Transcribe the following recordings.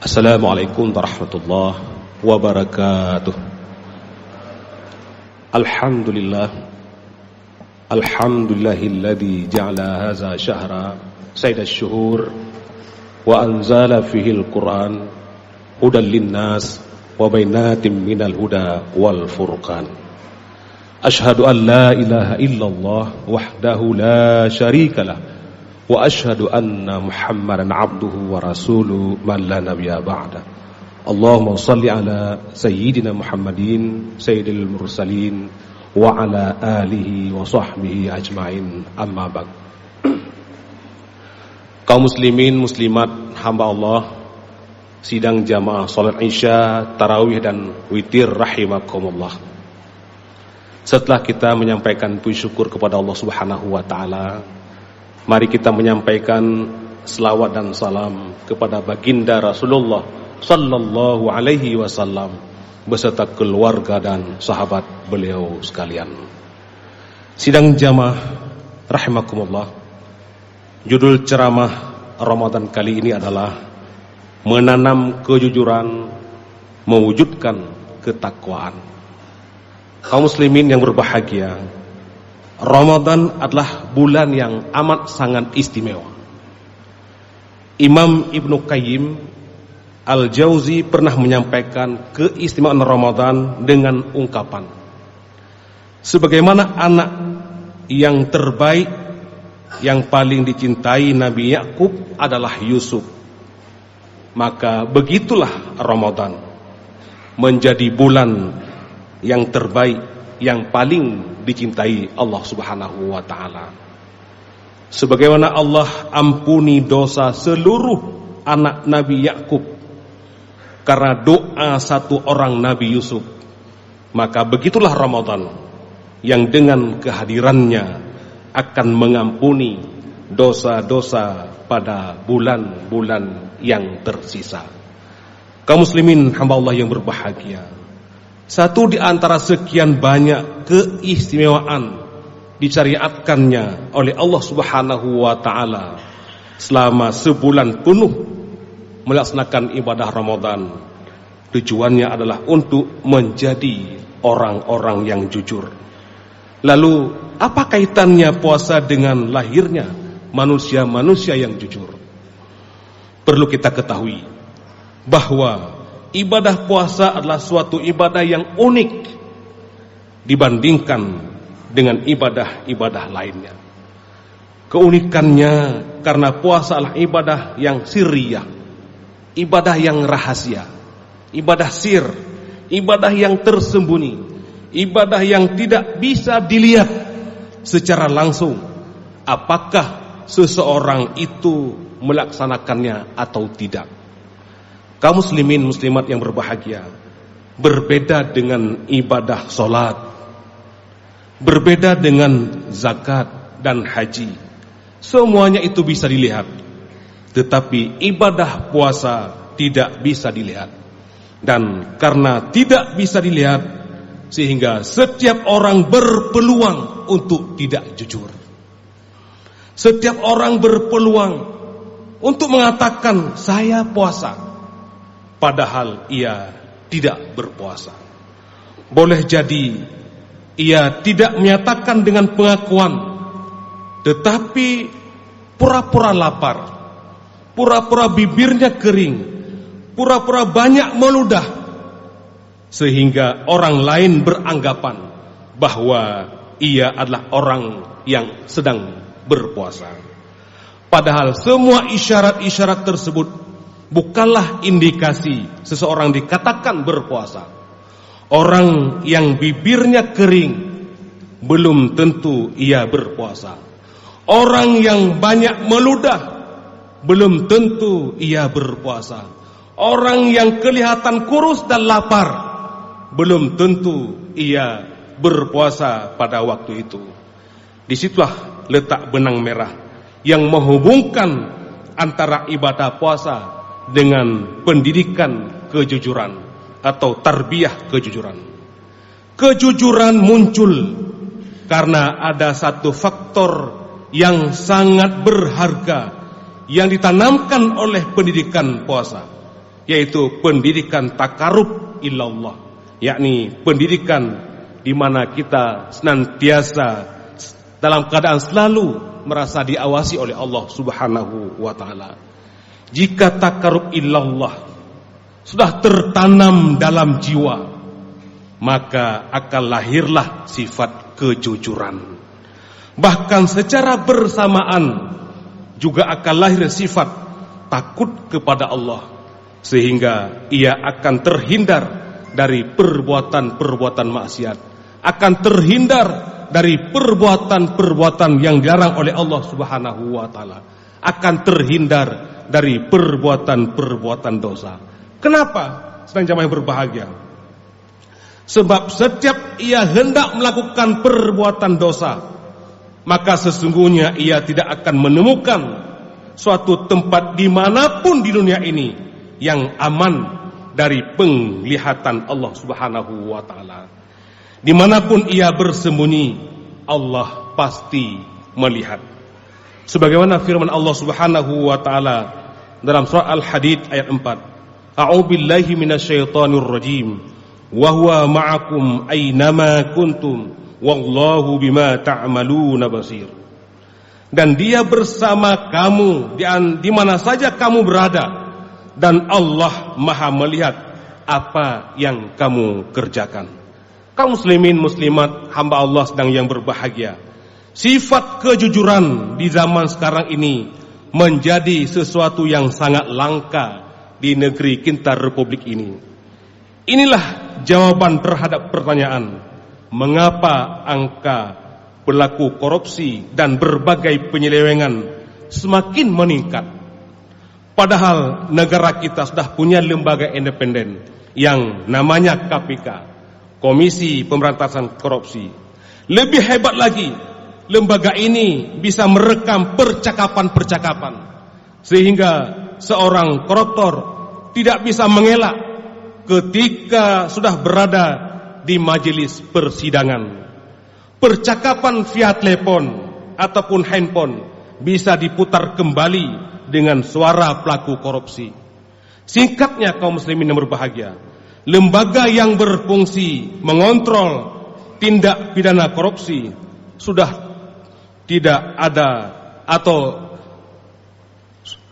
Assalamualaikum warahmatullahi wabarakatuh. Alhamdulillah. Alhamdulillahilladzi ja'ala hadza syahra sayyidash syuhur wa anzala fihil Qur'an hudan linnas wa bainatin minal huda wal furqan. Asyhadu an la ilaha illallah wahdahu la syarikalah wa asyhadu anna Muhammadan abduhu wa rasuluhu man la nabiyya ba'da. Allahumma shalli ala sayyidina Muhammadin sayyidil mursalin wa ala alihi wa sahbihi ajmain, amma ba'd. Kaum muslimin muslimat hamba Allah, sidang jamaah salat Isya, tarawih dan witir rahimakumullah. Setelah kita menyampaikan puji syukur kepada Allah Subhanahu wa taala, mari kita menyampaikan selawat dan salam kepada baginda Rasulullah sallallahu alaihi wasallam beserta keluarga dan sahabat beliau sekalian. Sidang jamaah rahimakumullah, judul ceramah Ramadan kali ini adalah menanam kejujuran, mewujudkan ketakwaan. Kaum muslimin yang berbahagia, Ramadan adalah bulan yang amat sangat istimewa. Imam Ibnu Qayyim Al-Jauzi pernah menyampaikan keistimewaan Ramadan dengan ungkapan, sebagaimana anak yang terbaik yang paling dicintai Nabi Yakub adalah Yusuf, maka begitulah Ramadan menjadi bulan yang terbaik, yang paling dicintai Allah Subhanahu wa taala. Sebagaimana Allah ampuni dosa seluruh anak Nabi Yakub karena doa satu orang Nabi Yusuf, maka begitulah Ramadan yang dengan kehadirannya akan mengampuni dosa-dosa pada bulan-bulan yang tersisa. Kaum muslimin hamba Allah yang berbahagia, satu di antara sekian banyak keistimewaan disyariatkannya oleh Allah Subhanahu wa taala selama sebulan penuh melaksanakan ibadah Ramadan. Tujuannya adalah untuk menjadi orang-orang yang jujur. Lalu apa kaitannya puasa dengan lahirnya manusia-manusia yang jujur? Perlu kita ketahui bahwa ibadah puasa adalah suatu ibadah yang unik dibandingkan dengan ibadah-ibadah lainnya. Keunikannya karena puasa adalah ibadah yang sirriyah, ibadah yang rahasia, ibadah sir, ibadah yang tersembunyi, ibadah yang tidak bisa dilihat secara langsung apakah seseorang itu melaksanakannya atau tidak. Kaum muslimin muslimat yang berbahagia, berbeda dengan ibadah solat, berbeda dengan zakat dan haji, semuanya itu bisa dilihat, tetapi ibadah puasa tidak bisa dilihat. Dan karena tidak bisa dilihat, sehingga setiap orang berpeluang untuk tidak jujur. Setiap orang berpeluang untuk mengatakan saya puasa, padahal ia tidak berpuasa. Boleh jadi ia tidak menyatakan dengan pengakuan, tetapi pura-pura lapar, pura-pura bibirnya kering, pura-pura banyak meludah, sehingga orang lain beranggapan bahwa ia adalah orang yang sedang berpuasa. Padahal semua isyarat-isyarat tersebut bukanlah indikasi seseorang dikatakan berpuasa. Orang yang bibirnya kering belum tentu ia berpuasa. Orang yang banyak meludah belum tentu ia berpuasa. Orang yang kelihatan kurus dan lapar belum tentu ia berpuasa pada waktu itu. Disitulah letak benang merah yang menghubungkan antara ibadah puasa dengan pendidikan kejujuran atau tarbiyah kejujuran. Kejujuran muncul karena ada satu faktor yang sangat berharga yang ditanamkan oleh pendidikan puasa, yaitu pendidikan takarub ilallah, yakni pendidikan di mana kita senantiasa dalam keadaan selalu merasa diawasi oleh Allah Subhanahu wa taala. Jika takarub ilallah sudah tertanam dalam jiwa, maka akan lahirlah sifat kejujuran. Bahkan secara bersamaan juga akan lahir sifat takut kepada Allah, sehingga ia akan terhindar dari perbuatan-perbuatan maksiat, akan terhindar dari perbuatan-perbuatan yang dilarang oleh Allah Subhanahu wa taala, akan terhindar dari perbuatan-perbuatan dosa. Kenapa? Sedang jamaah yang berbahagia. Sebab setiap ia hendak melakukan perbuatan dosa, maka sesungguhnya ia tidak akan menemukan suatu tempat dimanapun di dunia ini yang aman dari penglihatan Allah Subhanahu wa ta'ala. Dimanapun ia bersembunyi, Allah pasti melihat. Sebagaimana firman Allah Subhanahu wa ta'ala dalam surah Al-Hadid ayat 4, A'udzubillahi minasyaitonir rajim, wa huwa ma'akum aynama kuntum wallahu bima ta'maluna basir. Dan dia bersama kamu di mana saja kamu berada, dan Allah Maha melihat apa yang kamu kerjakan. Kaum muslimin muslimat hamba Allah sedang yang berbahagia, sifat kejujuran di zaman sekarang ini menjadi sesuatu yang sangat langka di negeri kita Republik ini. Inilah jawaban terhadap pertanyaan, mengapa angka pelaku korupsi dan berbagai penyelewengan semakin meningkat, padahal negara kita sudah punya lembaga independen yang namanya KPK, Komisi Pemberantasan Korupsi. Lebih hebat lagi, lembaga ini bisa merekam percakapan-percakapan, sehingga seorang koruptor tidak bisa mengelak ketika sudah berada di majelis persidangan. Percakapan via telepon ataupun handphone bisa diputar kembali dengan suara pelaku korupsi. Singkatnya kaum muslimin yang berbahagia, lembaga yang berfungsi mengontrol tindak pidana korupsi sudah tidak ada, atau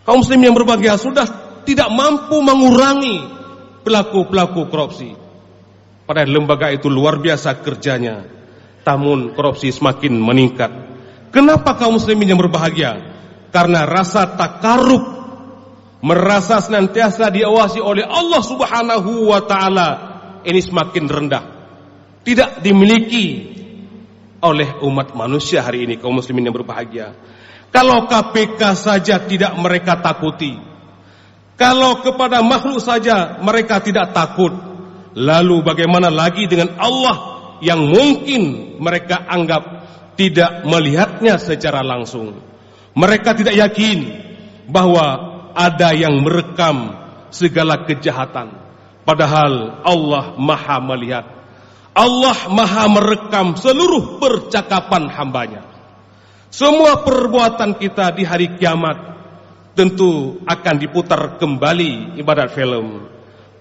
kaum muslimin yang berbahagia sudah tidak mampu mengurangi pelaku-pelaku korupsi. Padahal lembaga itu luar biasa kerjanya, namun korupsi semakin meningkat. Kenapa kaum muslimin yang berbahagia? Karena rasa takarub, merasa senantiasa diawasi oleh Allah Subhanahu wa ta'ala, ini semakin rendah, tidak dimiliki oleh umat manusia hari ini. Kaum muslimin yang berbahagia, kalau KPK saja tidak mereka takuti, kalau kepada makhluk saja mereka tidak takut, lalu bagaimana lagi dengan Allah yang mungkin mereka anggap tidak melihatnya secara langsung. Mereka tidak yakin bahwa ada yang merekam segala kejahatan, padahal Allah Maha melihat. Allah Maha merekam seluruh percakapan hambanya. Semua perbuatan kita di hari kiamat tentu akan diputar kembali ibarat film.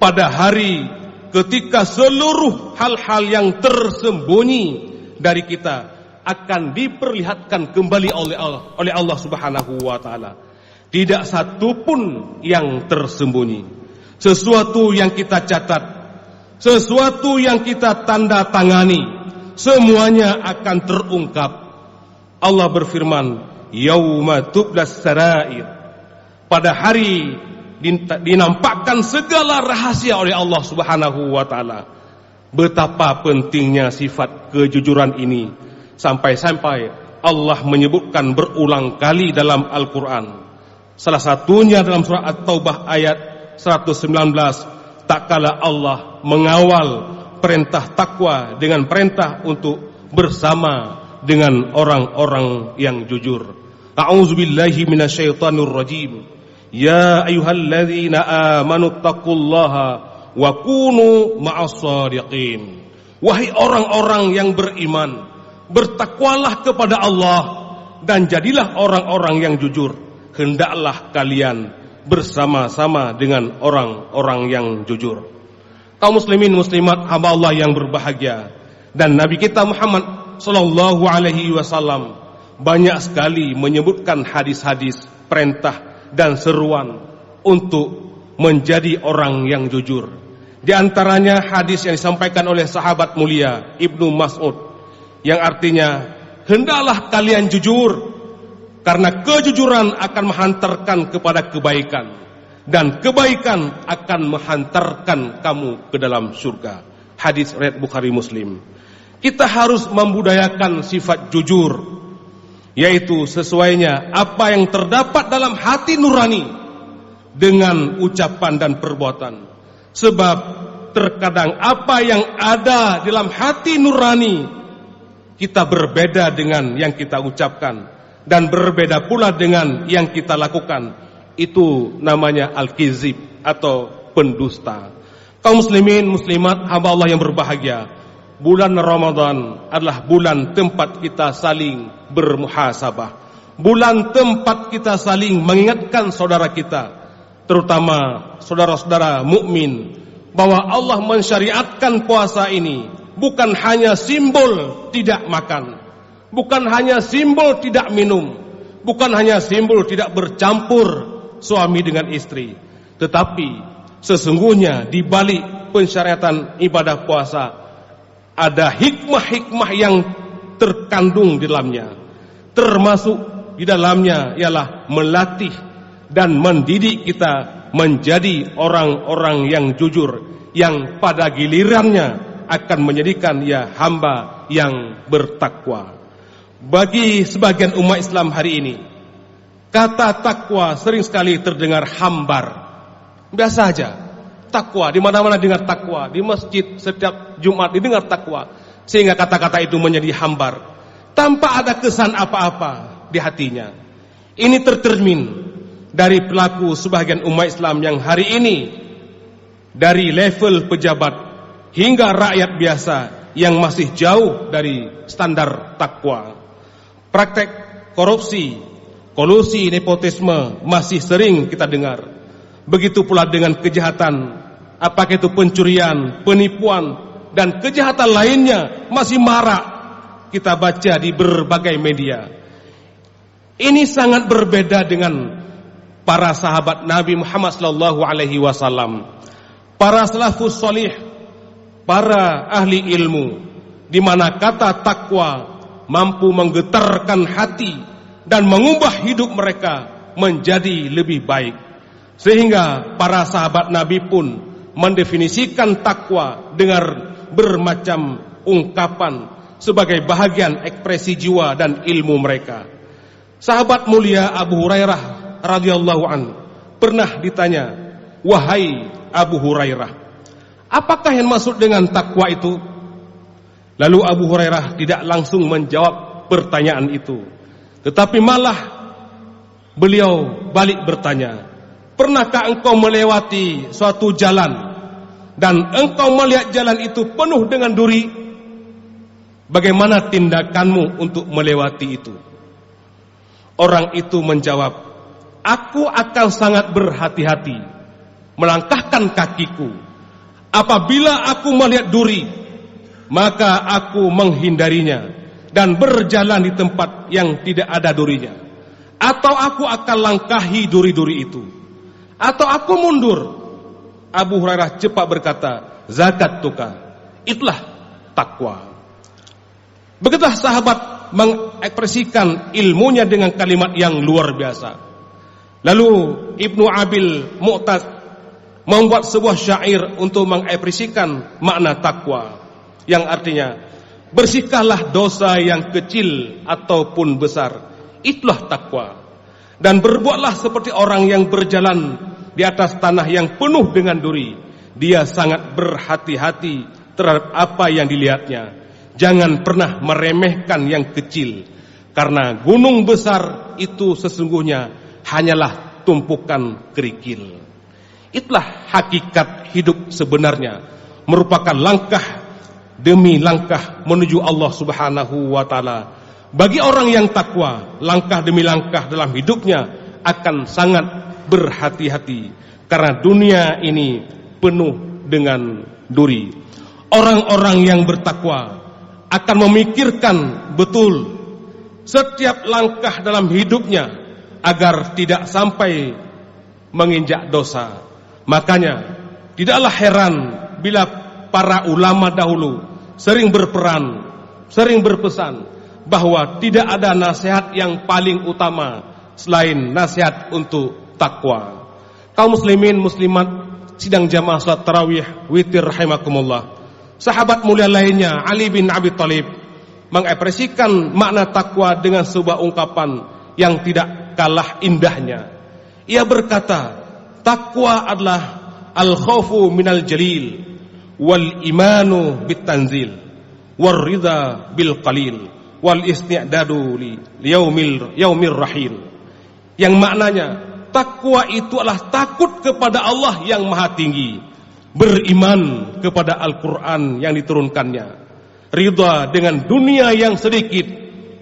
Pada hari ketika seluruh hal-hal yang tersembunyi dari kita akan diperlihatkan kembali oleh Allah Subhanahu wa ta'ala. Tidak satu pun yang tersembunyi. Sesuatu yang kita catat, sesuatu yang kita tanda tangani, semuanya akan terungkap. Allah berfirman, yauma tublas sarair, pada hari dinampakkan segala rahasia oleh Allah Subhanahu wa ta'ala. Betapa pentingnya sifat kejujuran ini, sampai-sampai Allah menyebutkan berulang kali dalam Al-Quran. Salah satunya dalam surah At-Taubah ayat 119, tak kala Allah mengawal perintah takwa dengan perintah untuk bersama dengan orang-orang yang jujur. A'udzubillahi minasyaitonir rajim. Ya ayyuhalladzina amanu taqullaha wa kunu ma'as shadiqin. Wahai orang-orang yang beriman, bertakwalah kepada Allah dan jadilah orang-orang yang jujur. Hendaklah kalian bersama-sama dengan orang-orang yang jujur. Kaum muslimin muslimat hamba Allah yang berbahagia, dan Nabi kita Muhammad sallallahu alaihi wasallam banyak sekali menyebutkan hadis-hadis perintah dan seruan untuk menjadi orang yang jujur. Di antaranya hadis yang disampaikan oleh sahabat mulia Ibnu Mas'ud yang artinya, hendaklah kalian jujur karena kejujuran akan menghantarkan kepada kebaikan, dan kebaikan akan menghantarkan kamu ke dalam surga. Hadis riwayat Bukhari Muslim. Kita harus membudayakan sifat jujur, yaitu sesuainya apa yang terdapat dalam hati nurani dengan ucapan dan perbuatan. Sebab terkadang apa yang ada dalam hati nurani kita berbeda dengan yang kita ucapkan, dan berbeda pula dengan yang kita lakukan. Itu namanya al-kizib atau pendusta. Kaum muslimin muslimat hamba Allah yang berbahagia, bulan Ramadan adalah bulan tempat kita saling bermuhasabah, bulan tempat kita saling mengingatkan saudara kita, terutama saudara-saudara mukmin, bahwa Allah mensyariatkan puasa ini bukan hanya simbol tidak makan, bukan hanya simbol tidak minum, bukan hanya simbol tidak bercampur suami dengan istri, tetapi sesungguhnya di balik pensyariatan ibadah puasa ada hikmah-hikmah yang terkandung di dalamnya. Termasuk di dalamnya ialah melatih dan mendidik kita menjadi orang-orang yang jujur, yang pada gilirannya akan menjadikan ya hamba yang bertakwa. Bagi sebagian umat Islam hari ini, kata takwa sering sekali terdengar hambar. Biasa aja, takwa, di mana-mana dengar takwa, di masjid setiap Jumat didengar takwa, sehingga kata-kata itu menjadi hambar tanpa ada kesan apa-apa di hatinya. Ini tercermin dari perilaku sebagian umat Islam yang hari ini, dari level pejabat hingga rakyat biasa yang masih jauh dari standar takwa. Praktek korupsi, kolusi, nepotisme masih sering kita dengar. Begitu pula dengan kejahatan, apakah itu pencurian, penipuan, dan kejahatan lainnya masih marak kita baca di berbagai media. Ini sangat berbeda dengan para sahabat Nabi Muhammad sallallahu alaihi wasallam, para salafus salih, para ahli ilmu, di mana kata takwa mampu menggetarkan hati dan mengubah hidup mereka menjadi lebih baik. Sehingga para sahabat Nabi pun mendefinisikan takwa dengan bermacam ungkapan sebagai bahagian ekspresi jiwa dan ilmu mereka. Sahabat mulia Abu Hurairah radhiyallahu an pernah ditanya, "Wahai Abu Hurairah, apakah yang maksud dengan takwa itu?" Lalu Abu Hurairah tidak langsung menjawab pertanyaan itu, tetapi malah beliau balik bertanya, "Pernahkah engkau melewati suatu jalan dan engkau melihat jalan itu penuh dengan duri? Bagaimana tindakanmu untuk melewati itu?" Orang itu menjawab, "Aku akan sangat berhati-hati melangkahkan kakiku. Apabila aku melihat duri, maka aku menghindarinya dan berjalan di tempat yang tidak ada durinya. Atau aku akan langkahi duri-duri itu, atau aku mundur." Abu Hurairah cepat berkata, "Zakat tuka, itulah takwa." Begitulah sahabat mengekspresikan ilmunya dengan kalimat yang luar biasa. Lalu Ibnu Abil Mu'taz membuat sebuah syair untuk mengekspresikan makna takwa, yang artinya, bersihkanlah dosa yang kecil ataupun besar, itulah takwa. Dan berbuatlah seperti orang yang berjalan di atas tanah yang penuh dengan duri. Dia sangat berhati-hati terhadap apa yang dilihatnya. Jangan pernah meremehkan yang kecil, karena gunung besar itu sesungguhnya hanyalah tumpukan kerikil. Itulah hakikat hidup sebenarnya, merupakan langkah demi langkah menuju Allah Subhanahu wa ta'ala. Bagi orang yang takwa, langkah demi langkah dalam hidupnya akan sangat berhati-hati karena dunia ini penuh dengan duri. Orang-orang yang bertakwa akan memikirkan betul setiap langkah dalam hidupnya agar tidak sampai menginjak dosa. Makanya tidaklah heran bila para ulama dahulu sering berperan, sering berpesan bahwa tidak ada nasihat yang paling utama selain nasihat untuk takwa. Kaum muslimin muslimat sidang jamaah salat tarawih witir rahimakumullah. Sahabat mulia lainnya Ali bin Abi Thalib mengekspresikan makna takwa dengan sebuah ungkapan yang tidak kalah indahnya. Ia berkata, takwa adalah al-khawfu minal jalil wal imanu bit tanzil wal ridha bil qalil wal isti'dadu li yaumir rahil. Yang maknanya takwa itu adalah takut kepada Allah yang maha tinggi, beriman kepada Al-Quran yang diturunkannya, ridha dengan dunia yang sedikit,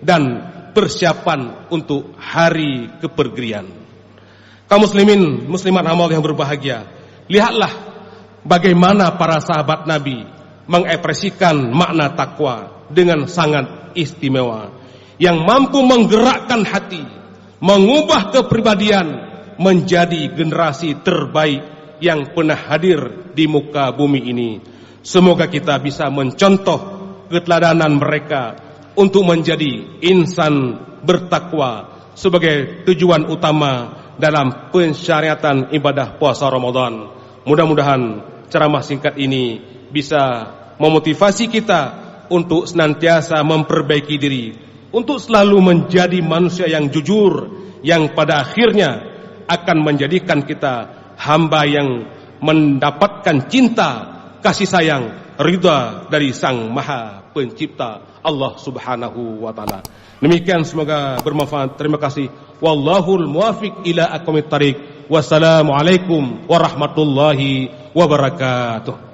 dan persiapan untuk hari kepergian. Kaum muslimin muslimat amal yang berbahagia, lihatlah bagaimana para sahabat Nabi mengekspresikan makna takwa dengan sangat istimewa, yang mampu menggerakkan hati, mengubah kepribadian menjadi generasi terbaik yang pernah hadir di muka bumi ini. Semoga kita bisa mencontoh keteladanan mereka untuk menjadi insan bertakwa sebagai tujuan utama dalam pensyariatan ibadah puasa Ramadan. Mudah-mudahan ceramah singkat ini bisa memotivasi kita untuk senantiasa memperbaiki diri, untuk selalu menjadi manusia yang jujur, yang pada akhirnya akan menjadikan kita hamba yang mendapatkan cinta, kasih sayang, ridha dari Sang Maha Pencipta Allah Subhanahu wa taala. Demikian, semoga bermanfaat. Terima kasih. Wallahul muwafiq ila aqwamit thariq. Wassalamualaikum warahmatullahi wabarakatuh.